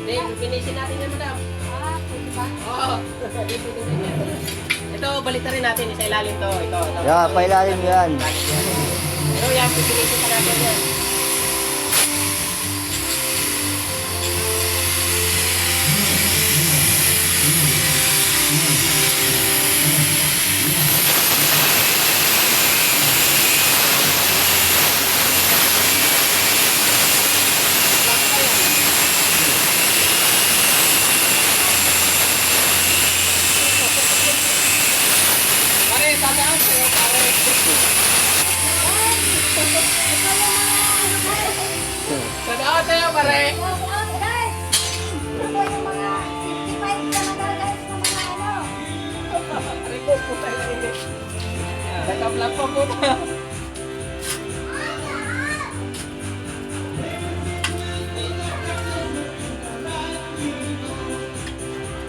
Hindi, finisin natin yan, madam. Pwede ba? Oo. Ito, balikan rin natin. Isa ilalim to. Ito. Yeah, pailalim yan. Pero yan, finisin pa natin yan. Pare, tataas. Tataas tayo, pare. Guys! Ito po yung mga 55 talaga guys na mga ano. Aray ko, puta yung init. Naka-vlog pa po na.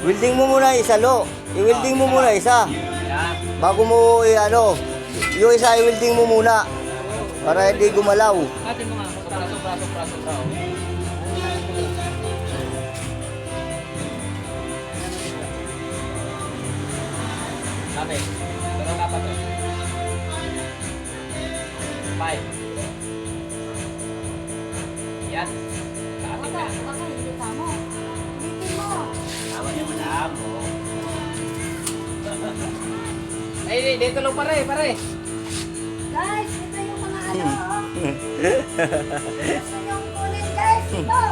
Welding mo muna isa, Lo. I-welding mo muna isa. Yan. Bago mo yung isa i-welding mo muna. Para hindi gumalaw. Atin mo nga. Sobra. Sabi, pero dapat to. 5. Yan. Kaating Baka, ka. baka hindi ka mo. Ulitin mo. Tama niya, madam. Ay, dito lang pare. Guys, ito yung mga ano. Gusto niyong kunin guys. Ito.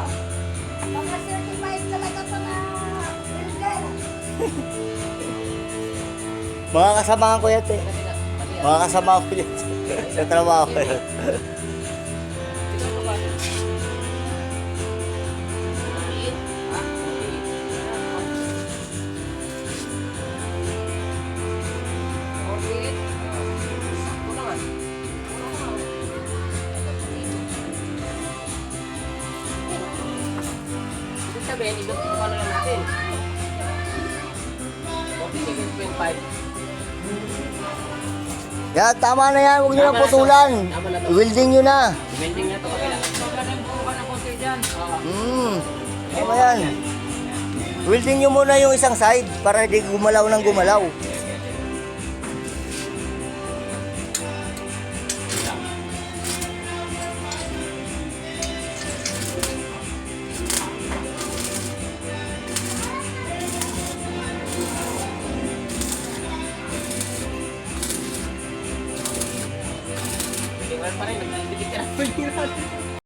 Mga 35 talaga pa na welder. Mga kasamahan ko yan, te. Mga kasama ko yan. Sa trabaho ko yan. Sabihin, ibig ko na lang natin. 47.5. Yan, tama na yan. Huwag nyo na putulan. Tama na to. I-welding nyo na. Demanding na to kapila. Tama yan. Welding nyo muna yung isang side para hindi gumalaw ng gumalaw. Tingnan pa rin, nagdidikit ka na.